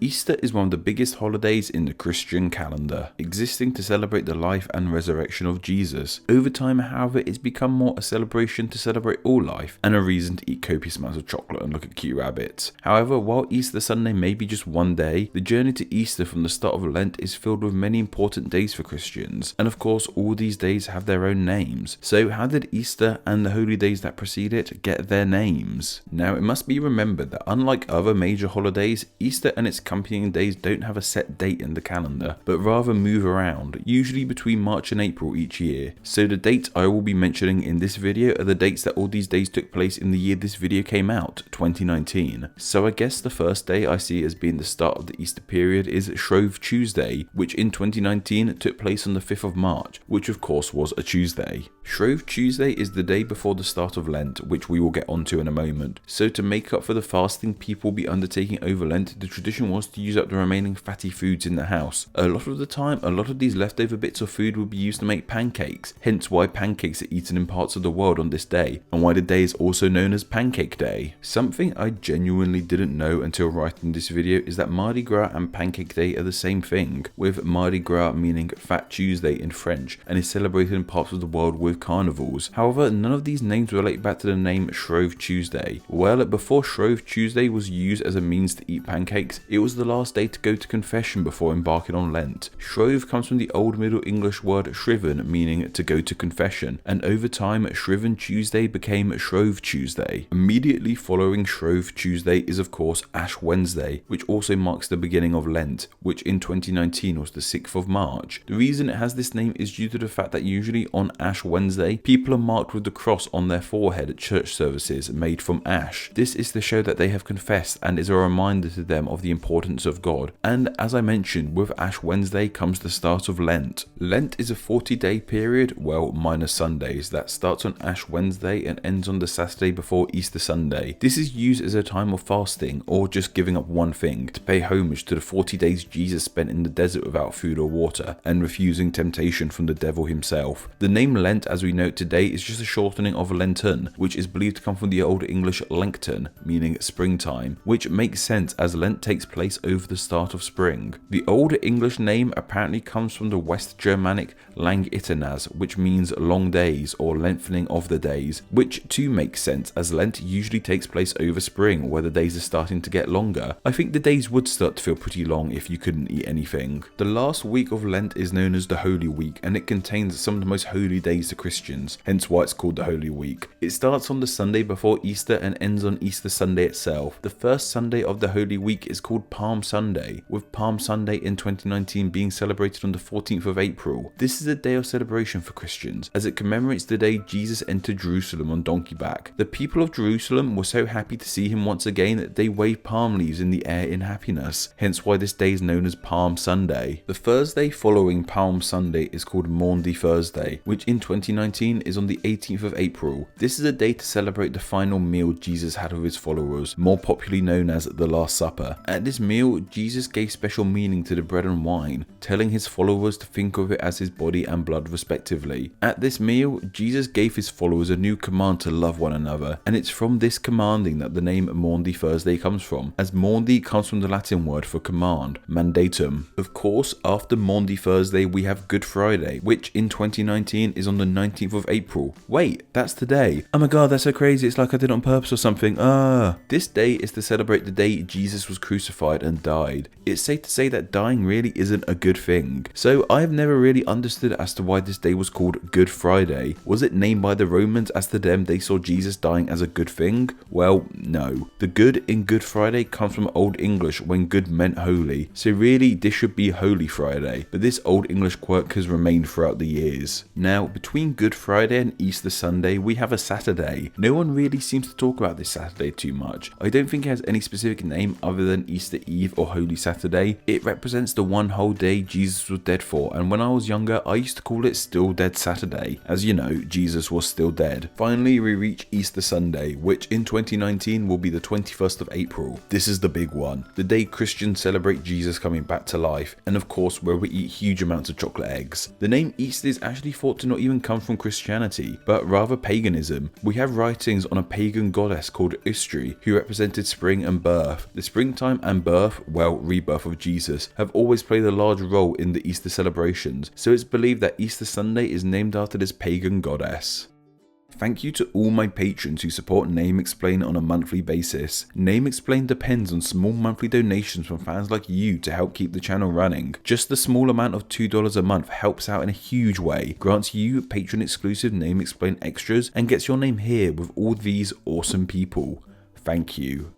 Easter is one of the biggest holidays in the Christian calendar, existing to celebrate the life and resurrection of Jesus. Over time, however, it's become more a celebration to celebrate all life and a reason to eat copious amounts of chocolate and look at cute rabbits. However, while Easter Sunday may be just one day, the journey to Easter from the start of Lent is filled with many important days for Christians, and of course all these days have their own names. So how did Easter and the holy days that precede it get their names? Now, it must be remembered that unlike other major holidays, Easter and its accompanying days don't have a set date in the calendar, but rather move around, usually between March and April each year. So the dates I will be mentioning in this video are the dates that all these days took place in the year this video came out, 2019. So I guess the first day I see as being the start of the Easter period is Shrove Tuesday, which in 2019 took place on the 5th of March, which of course was a Tuesday. Shrove Tuesday is the day before the start of Lent, which we will get onto in a moment. So to make up for the fasting people will be undertaking over Lent, the tradition was to use up the remaining fatty foods in the house. A lot of the time, a lot of these leftover bits of food would be used to make pancakes, hence why pancakes are eaten in parts of the world on this day, and why the day is also known as Pancake Day. Something I genuinely didn't know until writing this video is that Mardi Gras and Pancake Day are the same thing, with Mardi Gras meaning Fat Tuesday in French, and is celebrated in parts of the world with carnivals. However, none of these names relate back to the name Shrove Tuesday. Well, before Shrove Tuesday was used as a means to eat pancakes, it was the last day to go to confession before embarking on Lent. Shrove comes from the Old Middle English word shriven, meaning to go to confession, and over time Shriven Tuesday became Shrove Tuesday. Immediately following Shrove Tuesday is of course Ash Wednesday, which also marks the beginning of Lent, which in 2019 was the 6th of March. The reason it has this name is due to the fact that usually on Ash Wednesday, people are marked with the cross on their forehead at church services made from ash. This is to show that they have confessed and is a reminder to them of the importance of God. And as I mentioned, with Ash Wednesday comes the start of Lent. Lent is a 40-day period, well minus Sundays, that starts on Ash Wednesday and ends on the Saturday before Easter Sunday. This is used as a time of fasting or just giving up one thing to pay homage to the 40 days Jesus spent in the desert without food or water and refusing temptation from the devil himself. The name Lent as we know it today is just a shortening of Lenten, which is believed to come from the Old English Lenkton, meaning springtime, which makes sense as Lent takes place over the start of spring. The Old English name apparently comes from the West Germanic Lang Itanas, which means long days or lengthening of the days, which too makes sense as Lent usually takes place over spring where the days are starting to get longer. I think the days would start to feel pretty long if you couldn't eat anything. The last week of Lent is known as the Holy Week, and it contains some of the most holy days to Christians, hence why it's called the Holy Week. It starts on the Sunday before Easter and ends on Easter Sunday itself. The first Sunday of the Holy Week is called Palm Sunday, with Palm Sunday in 2019 being celebrated on the 14th of April. This is a day of celebration for Christians, as it commemorates the day Jesus entered Jerusalem on donkey back. The people of Jerusalem were so happy to see him once again that they waved palm leaves in the air in happiness, hence why this day is known as Palm Sunday. The Thursday following Palm Sunday is called Maundy Thursday, which in 2019 is on the 18th of April. This is a day to celebrate the final meal Jesus had with his followers, more popularly known as the Last Supper. At this meal, Jesus gave special meaning to the bread and wine, telling his followers to think of it as his body and blood respectively. At this meal, Jesus gave his followers a new command to love one another, and it's from this commanding that the name Maundy Thursday comes from, as Maundy comes from the Latin word for command, mandatum. Of course, after Maundy Thursday we have Good Friday, which in 2019 is on the 19th of April. Wait, that's today. Oh my god, that's so crazy, it's like I did it on purpose or something. This day is to celebrate the day Jesus was crucified and died. It's safe to say that dying really isn't a good thing. So I have never really understood as to why this day was called Good Friday. Was it named by the Romans as to them they saw Jesus dying as a good thing? Well, no. The good in Good Friday comes from Old English when good meant holy. So really this should be Holy Friday, but this Old English quirk has remained throughout the years. Now, between Good Friday and Easter Sunday, we have a Saturday. No one really seems to talk about this Saturday too much. I don't think it has any specific name other than Easter Eve or Holy Saturday. It represents the one whole day Jesus was dead for, and when I was younger, I used to call it Still Dead Saturday, as you know, Jesus was still dead. Finally, we reach Easter Sunday, which in 2019 will be the 21st of April. This is the big one, the day Christians celebrate Jesus coming back to life, and of course where we eat huge amounts of chocolate eggs. The name Easter is actually thought to not even come from Christianity, but rather paganism. We have writings on a pagan goddess called Ystri, who represented spring and birth. The springtime and birth rebirth of Jesus, have always played a large role in the Easter celebrations, so it's believed that Easter Sunday is named after this pagan goddess. Thank you to all my patrons who support Name Explain on a monthly basis. Name Explain depends on small monthly donations from fans like you to help keep the channel running. Just the small amount of $2 a month helps out in a huge way, grants you patron exclusive Name Explain extras, and gets your name here with all these awesome people. Thank you.